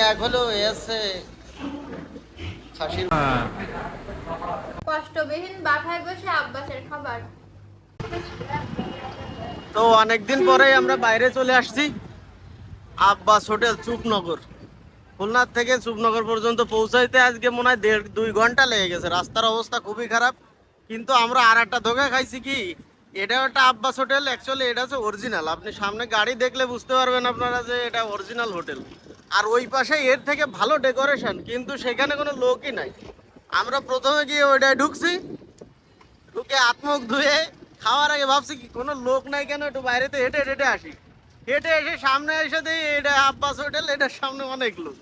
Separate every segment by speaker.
Speaker 1: এক হলো এসে খাসির
Speaker 2: কষ্টবিহীন বাসায় বসে আব্বাসের খাবার।
Speaker 1: তো অনেকদিন পরেই আমরা বাইরে চলে আসছি। আব্বাস হোটেল চুপনগর, খুলনার থেকে চুপনগর পর্যন্ত পৌঁছাইতে আজকে মনে হয় 1.5-2 ঘন্টা লেগে গেছে। রাস্তার অবস্থা খুবই খারাপ, কিন্তু আমরা আর একটা ধোকা খাইছি কি, এটা একটা আব্বাস হোটেল, অ্যাকচুয়ালি এটা হচ্ছে অরিজিনাল। আপনি সামনে গাড়ি দেখলে বুঝতে পারবেন আপনারা যে এটা অরিজিনাল হোটেল। আর ওই পাশে এর থেকে ভালো ডেকোরেশন, কিন্তু সেখানে কোনো লোকই নাই। আমরা প্রথমে গিয়ে ওইটায় ঢুকছি, ঢুকে হাত মুখ ধুয়ে খাওয়ার আগে ভাবছি কি কোনো লোক নাই কেন, একটু বাইরেতে হেঁটে হেঁটে আসি। হেঁটে এসে সামনে এসে দিই এটা আব্বাস হোটেল, এটার সামনে অনেক লোক।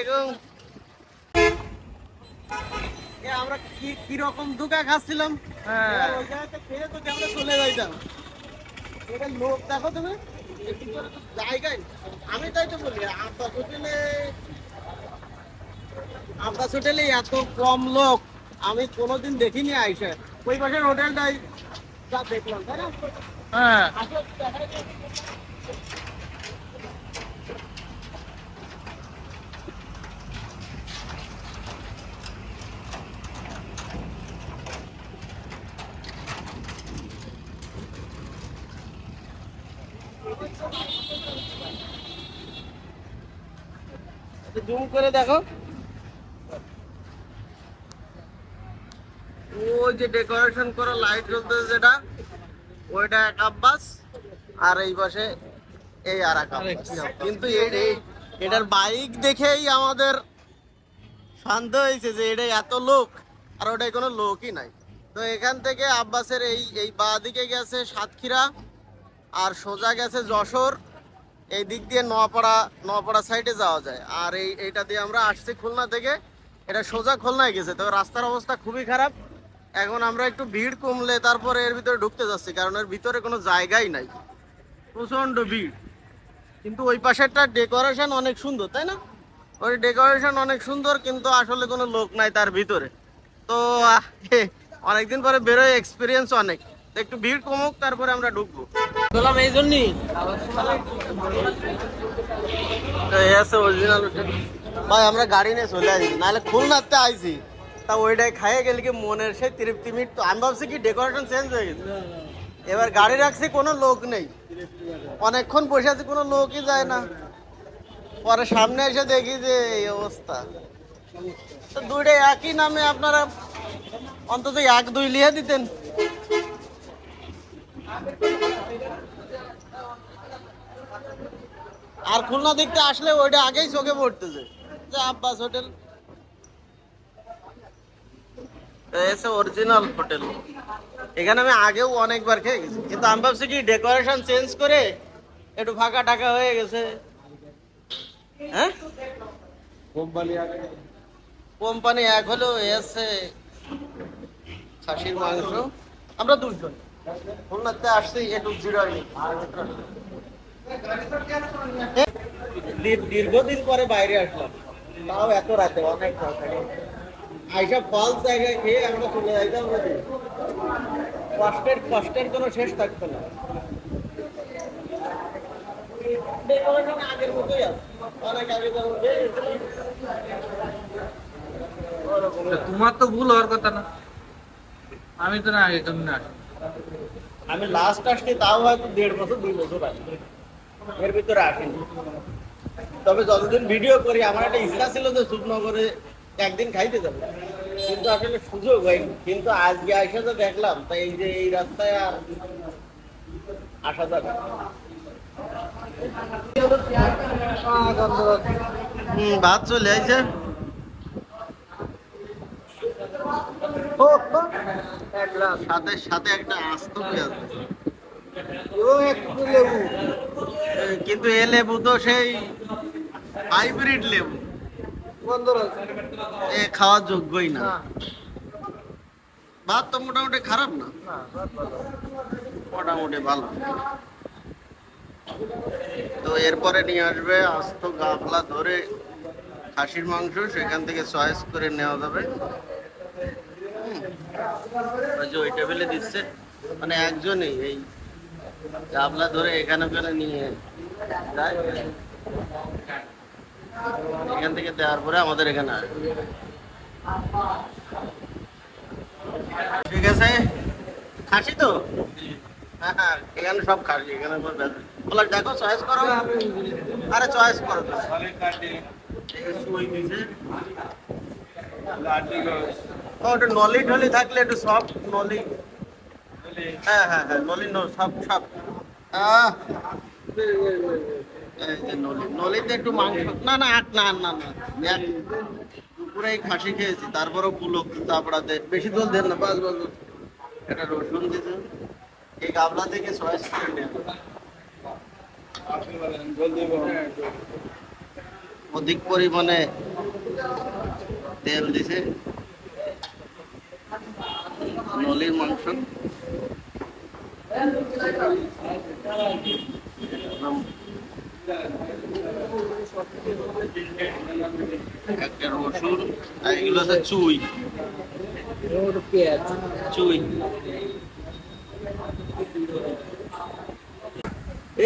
Speaker 1: এবং আমরা কি রকম ধোঁকা খাচ্ছিলাম, ওই জায়গাতে খেয়ে তো আমরা চলে যাইতাম। এটা লোক দেখো তুমি, জায়গায় আমি তাই তো বলি আব্বাস হোটেলে এত কম লোক আমি কোনোদিন দেখিনি। আইসা ওই পাশের হোটেলটাই যা দেখলাম, তাই না? হ্যাঁ, জুম করে দেখো, ওই যে ডেকোরেশন করা লাইট জ্বলতেছে যেটা, ওইটা এক আব্বাস, আর এই পাশে এই আর এক আব্বাস। কিন্তু এটার বাইক দেখেই আমাদের সন্দেহ হয়েছে যে এটা এত লোক, আর ওটাই কোনো লোকই নাই। তো এখান থেকে আব্বাসের এই বাঁ দিকে গেছে সাতক্ষীরা, আর সোজা গেছে যশোর। এই দিক দিয়ে নোয়াপাড়া সাইডে যাওয়া যায়। আর এইটা দিয়ে আমরা আসছি খুলনা থেকে, এটা সোজা খুলনায় গেছে। তবে রাস্তার অবস্থা খুবই খারাপ। এখন আমরা একটু ভিড় কমলে তারপরে এর ভিতরে ঢুকতে যাচ্ছি, কারণ এর ভিতরে কোনো জায়গাই নাই, প্রচন্ড ভিড়। কিন্তু ওই পাশেরটা ডেকোরেশন অনেক সুন্দর, তাই না? ওই ডেকোরেশন অনেক সুন্দর, কিন্তু আসলে কোনো লোক নাই তার ভিতরে। তো অনেকদিন পরে বেরোয়, এক্সপিরিয়েন্স অনেক। তো একটু ভিড় কমুক, তারপরে আমরা ঢুকবো বললাম এই জন্যই। অরিজিনাল ভাই, আমরা গাড়ি নিয়ে চলে আসি, নাহলে খুলনাতে আইছি তা ওইটাই খাইয়ে গেলে কি মনের সেই তৃপ্তি মিট। তো আমি ভাবছি কি ডেকোরেশন চেঞ্জ হয়ে গেছে, এবার গাড়ি রাখছি কোনো লোক নেই, অনেকক্ষণ বসে আছি কোনো লোকই যায় না। পরে সামনে এসে দেখি যে এই অবস্থা। তো দুইটাই একই নামে, আপনারা অন্তত 1-2 লিখে দিতেন। আর খুলনা দেখতে আসলে ওইটা আগেই চোখে পড়তেছে যে আব্বাস হোটেল, এসে অরিজিনাল হোটেল। এখানে আমি আগেও অনেকবার খেয়ে গেছি, কিন্তু আমি ভাবছি কি ডেকোরেশন চেঞ্জ করে একটু ফাঁকা টাকা হয়ে গেছে। হ্যাঁ, কোম্পানি এক হলো এসে খাসির মাংস। আমরা দুজন খুলনাতে আসছি, একটু জিরানি। দীর্ঘদিন পরে বাইরে আসলাম, তাও এত রাতে, অনেক আইসা ফলস জায়গায় খেয়ে আমরা চলে যাইতাম। কষ্টের কোনো শেষ থাকতো না। আগের মতোই আছে, অনেক আগে
Speaker 3: তোমার তো ভুল হওয়ার কথা না, আমি তো না আগে তুমি না।
Speaker 1: আমি লাস্ট আসছি তাও হয়তো 1.5 বছর 2 বছর আসছি, এর ভিতরে আসেনি। তবে যতদিন ভিডিও করি আমার একটা ইচ্ছা ছিল যে চুপনগরে একদিন খাইতে যাবো, কিন্তু আসলে সুযোগ হয়নি। কিন্তু আজকে আইসা তো দেখলাম, তাই এই যে এই রাস্তায় আর আসা যাবে। ভাত চলে আইছে, সাথে সাথে একটা আস্ত পেঁয়াজ, লেবু। কিন্তু এ লেবু তো সেই হাইব্রিড লেবু, এ খাওয়ার যোগ্যই না। ভাত তো মোটামুটি খারাপ না, মোটামুটি ভালো। তো এরপরে নিয়ে আসবে আস্ত গাবলা ধরে খাসির মাংস, সেখান থেকে চয়েস করে নেওয়া যাবে। ওই যে ওই টেবিলে দিচ্ছে, মানে একজনই এই গাবলা ধরে এখানে ওখানে নিয়ে যায়। এখান থেকে দেওয়ার পরে আমাদের এখানে আসবে। ঠিক আছে, খাসি তো? হ্যাঁ হ্যাঁ, এখানে সব খাসি, এখানে কোনো ব্যাপার নেই। বলো দেখো, চয়েস করো। আরে চয়েস করো তো। সুই দিছে। ও, একটু নলি ঢলি থাকলে একটু সফট নলি। হ্যাঁ হ্যাঁ হ্যাঁ, নলি সব সব। আহ, এই যে নলি, নলিতে একটু মাংস। না না না না না, দুপুরেই খাসি খেয়েছি, তারপরেও পুলক তাপড়াতে বেশি জল দেন না, বাস বাস বাস। এটা রসুন দিতে, এই গাবলা থেকে চয়েস করে নেন। অধিক পরিমাণে তেল দিছে, নলির মাংস একটা রসুন, আর এগুলো হচ্ছে চুই চুই।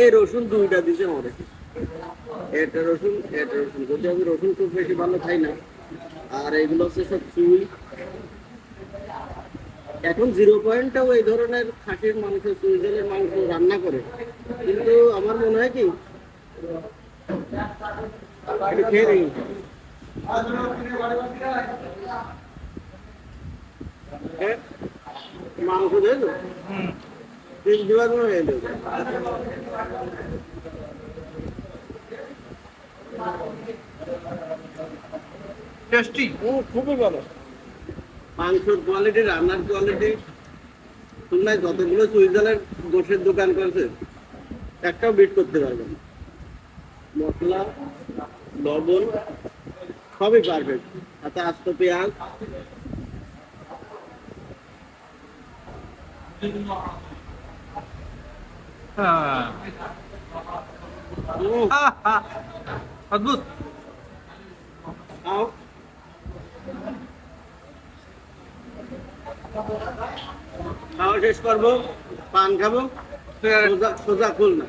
Speaker 1: এই রসুন দুইটা দিছে আমাদের, একটা রসুন একটা রসুন, যদি আমি রসুন খুব বেশি ভালো খাই না। আর এগুলো হচ্ছে সব চুই। এখন 0 পয়েন্টটাও এই ধরনের খাসির মাংস, চুই জলের মাংস রান্না করে, কিন্তু আমার মনে হয় কি একটু খেয়ে নেই। মাংস দেয় তো 3 দিবার হয়ে দেবে।
Speaker 3: টেস্টি।
Speaker 1: খুবই ভালো মাংসের কোয়ালিটি, রান্নার কোয়ালিটি। খুলনায় যতগুলো সুইজারল্যান্ড গোশের দোকান করেছে, একটাও বিট করতে পারবে না। মশলা, লবণ সবই পারফেক্ট, হাতে আস্ত পেঁয়াজ।
Speaker 3: অদ্ভুত।
Speaker 1: খাও। খাওয়া শেষ করবো, পান খাবো, সোজা সোজা খুলনা।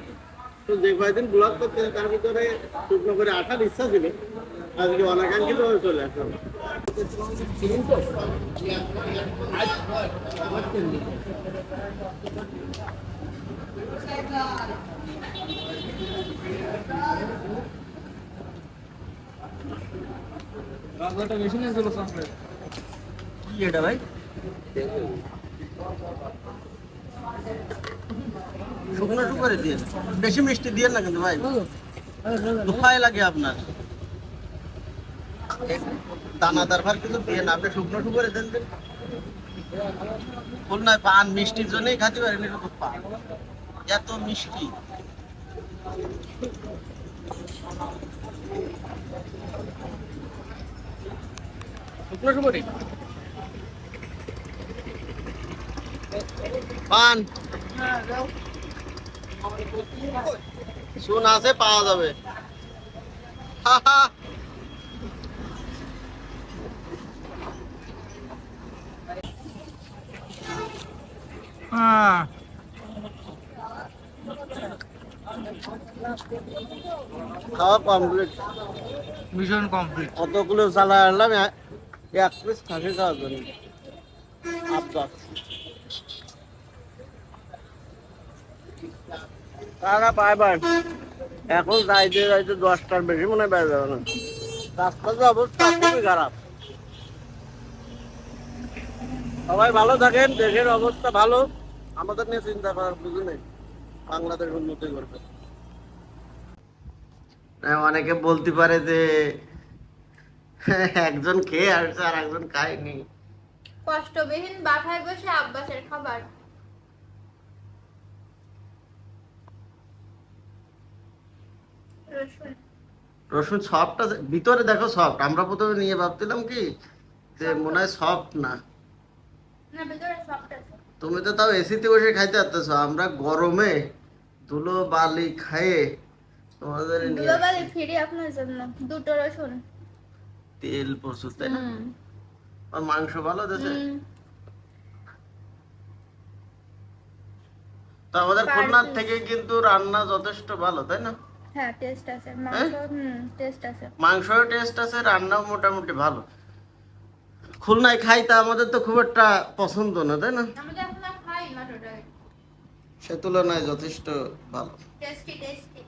Speaker 1: তো যে কয়েকদিন ব্লগ করতে তার ভিতরে শুকনো করে আসার ইচ্ছা ছিল, আজকে অনাকাঙ্ক্ষিত ভাবে চলে আসলাম।
Speaker 3: বেশি নিয়ে চলো
Speaker 1: কি এটা ভাই? শুকনো শুকরে দিয়ে, বেশি মিষ্টি দিয়ে না কিন্তু ভাই, দুঃখাই লাগে আপনার। দানাদার ভার কিন্তু দিয়ে না, আপনি শুকনো শুকরে দেন দেন। খুলনায় পান মিষ্টির জন্যই খাতে পারেন, এটা পান এত মিষ্টি। শুকনো শুকরি পান শুন আছে, পাওয়া যাবে। হা হা। খাওয়া কমপ্লিট,
Speaker 3: মিশন কমপ্লিট।
Speaker 1: কতগুলো চালা আনলাম, 1 পিস খাসি খাওয়ার জন্য। আব্বাস তারা বাই বাই। এখন যাইতে যাইতে 10টার বেশি মনে হয় বেজে যাবে না। রাস্তার যে অবস্থা খুবই খারাপ। সবাই ভালো থাকেন, দেশের অবস্থা ভালো, আমাদের নিয়ে চিন্তা করার কিছু নেই। বাংলাদেশ উন্নতি করবে। অনেকে বলতে পারে যে একজন খেয়ে আসছে আর একজন খায়নি।
Speaker 2: কষ্টবিহীন বাসায় বসে আব্বাসের খাবার। রসুন
Speaker 1: রসুন সফটটা ভিতরে দেখো, সফট। আমরা প্রথমে নিয়ে ভাবছিলাম কি যে মনে হয় সফট না।
Speaker 2: না, ভিতরে সফট আছে।
Speaker 1: তুমি তো তাও এসিতে বসে খাইতে পারতেছো, আমরা গরমে ধুলো বালি খায়ে তোমাদের নিয়ে
Speaker 2: ধুলোবালি ফিরি আপনার জন্য। 2টো রসুন,
Speaker 1: তেল প্রচুর, তাই না? আর মাংস ভালো দিয়েছে। তো আমাদের খুলনার থেকে কিন্তু রান্না যথেষ্ট ভালো, তাই না?
Speaker 2: হ্যাঁ টেস্ট আছে মাংস, টেস্ট আছে।
Speaker 1: মাংসের টেস্ট আছে, রান্নাও মোটামুটি ভালো। খুলনায় খাই তা আমাদের তো খুব একটা পছন্দ না, তাই না?
Speaker 2: আমি তো এখন আর খাই না টোটালি।
Speaker 1: সে তুলনায় যথেষ্ট ভালো।
Speaker 2: Tasty tasty.